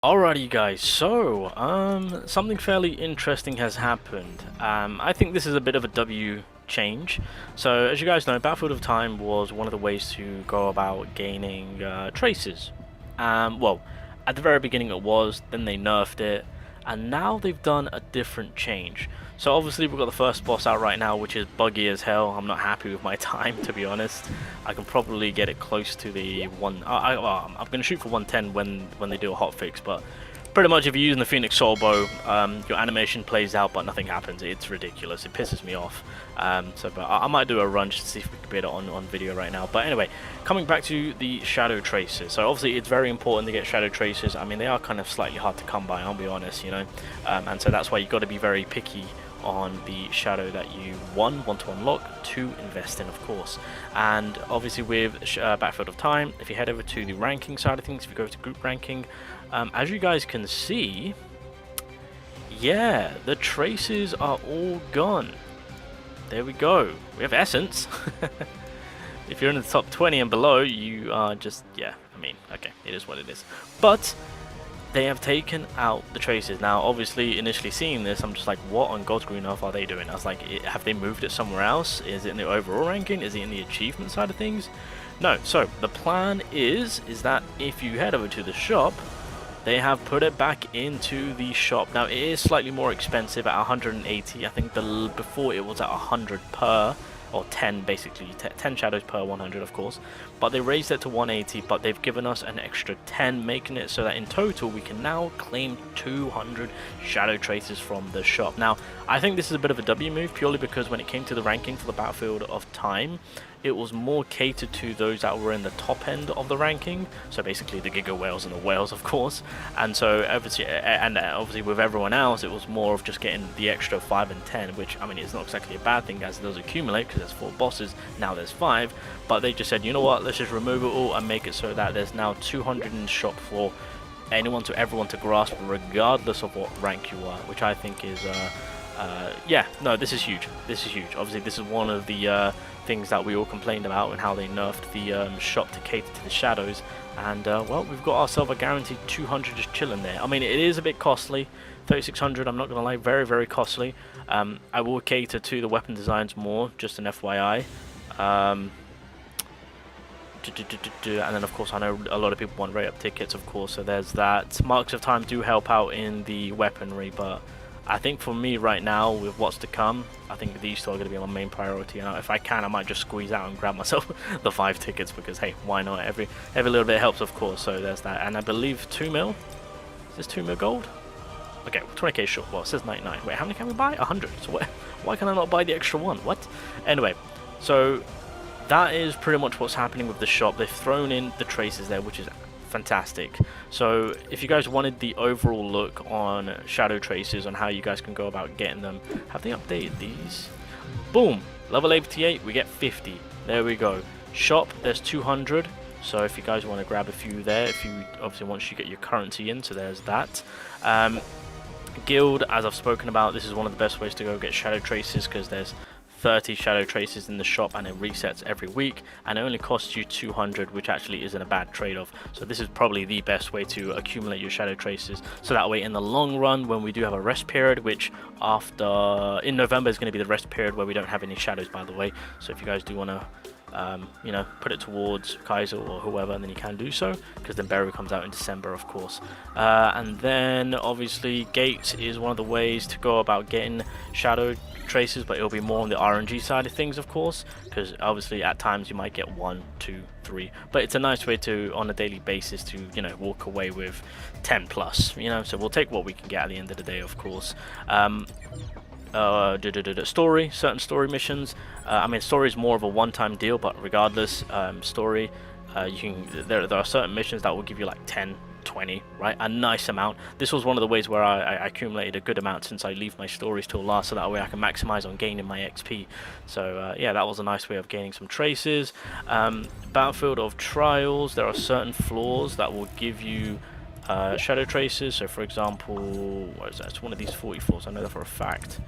Alrighty guys, so something fairly interesting has happened. I think this is a bit of a W change. So as you guys know, Battlefield of Time was one of the ways to go about gaining traces. Well, at the very beginning it was, then they nerfed it, and now they've done a different change. So obviously we've got the first boss out right now, which is buggy as hell. I'm not happy with my time, to be honest. I can probably get it close to the one. I'm going to shoot for 110 when they do a hotfix, but pretty much if you're using the Phoenix Soul Bow, your animation plays out, but nothing happens. It's ridiculous. It pisses me off. But I might do a run just to see if we can get it on video right now. But anyway, coming back to the shadow traces. So obviously it's very important to get shadow traces. I mean, they are kind of slightly hard to come by, I'll be honest, you know. And so that's why you've got to be very picky on the shadow that you want to unlock, to invest in, of course. And obviously with Battlefield of Time, if you head over to the ranking side of things, if you go to group ranking, as you guys can see, yeah, the traces are all gone. There we go. We have Essence. If you're in the top 20 and below, you are just, yeah, I mean, okay, it is what it is. But they have taken out the traces. Now, obviously, initially seeing this, I'm just like, what on God's green earth are they doing? I was like, have they moved it somewhere else? Is it in the overall ranking? Is it in the achievement side of things? No. So the plan is that if you head over to the shop, they have put it back into the shop. Now, it is slightly more expensive at 180. I think before it was at 100 per, or 10 basically, 10 shadows per 100 of course, but they raised it to 180, but they've given us an extra 10, making it so that in total we can now claim 200 shadow traces from the shop. Now, I think this is a bit of a W move, purely because when it came to the ranking for the Battlefield of Time, it was more catered to those that were in the top end of the ranking, so basically the Giga Whales and the Whales, of course. And so obviously with everyone else, it was more of just getting the extra 5 and 10, which, I mean, it's not exactly a bad thing as it does accumulate, because there's 4 bosses, now there's 5, but they just said, you know what, let's just remove it all and make it so that there's now 200 in the shop for everyone to grasp, regardless of what rank you are, which I think is yeah, no, this is huge. This is huge. Obviously, this is one of the things that we all complained about and how they nerfed the shop to cater to the shadows. And well, we've got ourselves a guaranteed 200 just chilling there. I mean, it is a bit costly, 3600. I'm not gonna lie, very, very costly. I will cater to the weapon designs more, just an FYI. And then of course I know a lot of people want rate up tickets, of course, so there's that. Marks of Time do help out in the weaponry, but I think for me right now, with what's to come, I think these two are going to be my main priority. And if I can, I might just squeeze out and grab myself the 5 tickets, because hey, why not? Every little bit helps, of course. So there's that. And I believe 2 mil. Is this 2 mil gold? Okay, 20k short. Well, it says 99. Wait, how many can we buy? 100. So why can I not buy the extra one? What? Anyway, so that is pretty much what's happening with the shop. They've thrown in the traces there, which is fantastic. So if you guys wanted the overall look on shadow traces, on how you guys can go about getting them, have they updated these? Boom, level 88, we get 50. There we go. Shop, there's 200. So if you guys want to grab a few there, if you obviously once you get your currency in, so there's that. Guild, as I've spoken about, this is one of the best ways to go get shadow traces, because there's 30 shadow traces in the shop and it resets every week, and it only costs you 200, which actually isn't a bad trade-off. So this is probably the best way to accumulate your shadow traces, so that way in the long run, when we do have a rest period, which in November is going to be the rest period where we don't have any shadows, by the way. So if you guys do want to you know, put it towards Kaiser or whoever, and then you can do so, because then Berry comes out in December, of course. And then obviously Gates is one of the ways to go about getting shadow traces, but it'll be more on the RNG side of things, of course, because obviously at times you might get 1, 2, 3, but it's a nice way to, on a daily basis, to, you know, walk away with 10 plus, you know. So we'll take what we can get at the end of the day, of course. Story, certain story missions. I mean, story is more of a one-time deal, but regardless, story, there are certain missions that will give you like 10, 20, right? A nice amount. This was one of the ways where I accumulated a good amount, since I leave my stories till last, so that way I can maximize on gaining my XP. So yeah, that was a nice way of gaining some traces. Battlefield of Trials, there are certain floors that will give you shadow traces. So for example, what is that? It's one of these 40 floors, I know that for a fact.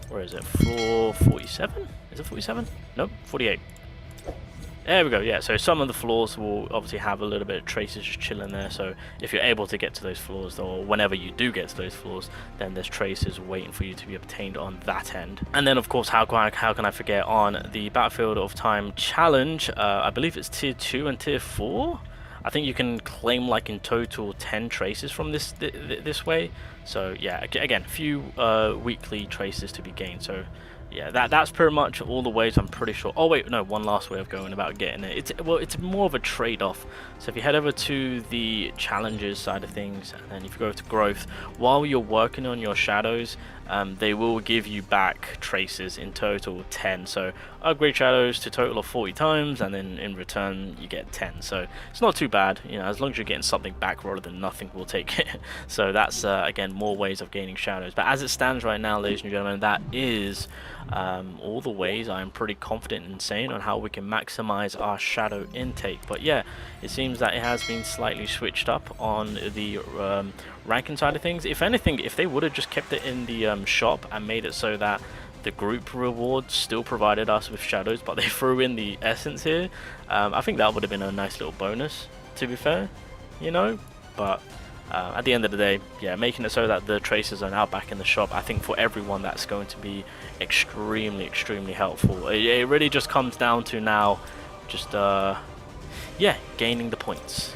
Where is it? Floor 47? Is it 47? Nope, 48. There we go, yeah, so some of the floors will obviously have a little bit of traces just chilling there, so if you're able to get to those floors, or whenever you do get to those floors, then there's traces waiting for you to be obtained on that end. And then of course, how can I forget, on the Battlefield of Time challenge, I believe it's tier 2 and tier 4? I think you can claim like in total 10 traces from this way, so yeah, again, a few weekly traces to be gained, so yeah, that's pretty much all the ways, I'm pretty sure. Oh wait, no, one last way of going about getting it. It's more of a trade-off. So if you head over to the challenges side of things, and then if you go to growth, while you're working on your shadows, they will give you back traces, in total 10. So upgrade shadows to total of 40 times, and then in return you get 10. So it's not too bad, you know, as long as you're getting something back rather than nothing, we'll take it. So that's again, more ways of gaining shadows. But as it stands right now, ladies and gentlemen, that is all the ways I'm pretty confident in saying on how we can maximize our shadow intake. But yeah, it seems that it has been slightly switched up on the ranking side of things. If anything, if they would have just kept it in the shop and made it so that the group rewards still provided us with shadows, but they threw in the essence here, I think that would have been a nice little bonus, to be fair, you know. But at the end of the day, yeah, making it so that the traces are now back in the shop, I think for everyone that's going to be extremely helpful. It really just comes down to now just yeah, gaining the points.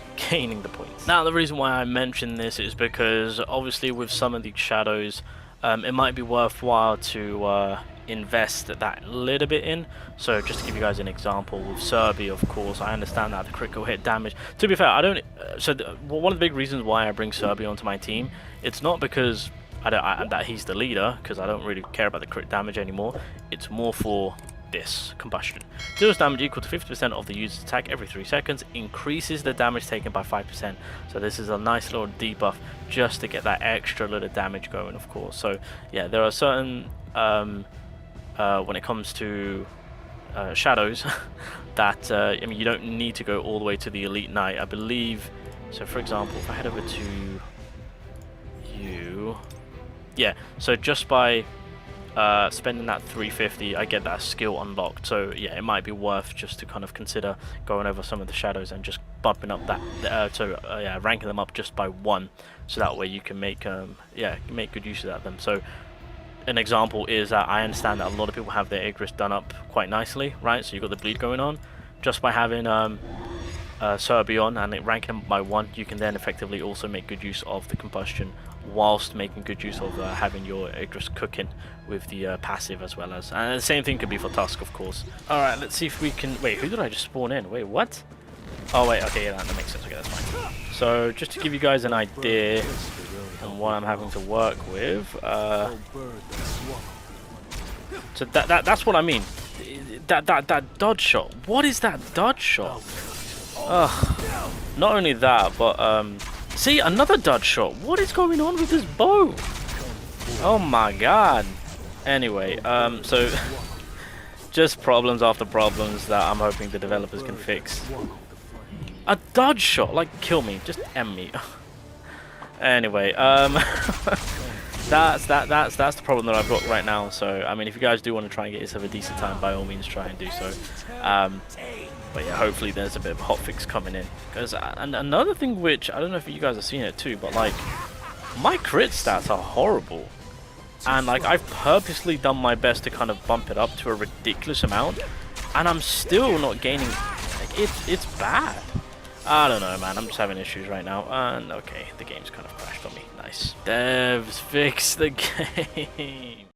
Now the reason why I mention this is because obviously with some of these shadows, it might be worthwhile to invest that little bit in. So just to give you guys an example, with Serbia, of course, I understand that the critical hit damage, to be fair, I don't, so one of the big reasons why I bring Serbia onto my team, it's not because that he's the leader, because I don't really care about the crit damage anymore. It's more for this combustion. Deals damage equal to 50% of the user's attack every 3 seconds, increases the damage taken by 5%. So this is a nice little debuff just to get that extra little damage going, of course. So yeah, there are certain when it comes to shadows that I mean, you don't need to go all the way to the Elite Knight, I believe. So for example, if I head over to you, yeah, so just by spending that 350, I get that skill unlocked. So yeah, it might be worth just to kind of consider going over some of the shadows and just bumping up that yeah, ranking them up just by 1, so that way you can make yeah, make good use of them. So an example is that I understand that a lot of people have their Igris done up quite nicely, right? So you've got the bleed going on. Just by having Serbia on and ranking them by 1, you can then effectively also make good use of the combustion, whilst making good use of having your Igris cooking with the passive as well as. And the same thing could be for Tusk, of course. Alright, let's see if we can... Wait, who did I just spawn in? Wait, what? Oh, wait, okay, yeah, that makes sense. Okay, that's fine. So, just to give you guys an idea on what I'm having to work with, so that's what I mean. That dodge shot. What is that dodge shot? Ugh. Not only that, but see, another dodge shot. What is going on with this bow? Oh my god. Anyway, so just problems after problems that I'm hoping the developers can fix. A dodge shot, like, kill me, just M me. Anyway, that's the problem that I've got right now. So I mean, if you guys do want to try and get yourself a decent time, by all means try and do so. But yeah, hopefully there's a bit of a hotfix coming in. Because and another thing which I don't know if you guys have seen it too, but like my crit stats are horrible, and like I've purposely done my best to kind of bump it up to a ridiculous amount, and I'm still not gaining. Like it's bad. I don't know, man. I'm just having issues right now. And okay, the game's kind of crashed on me. Nice. Devs, fix the game.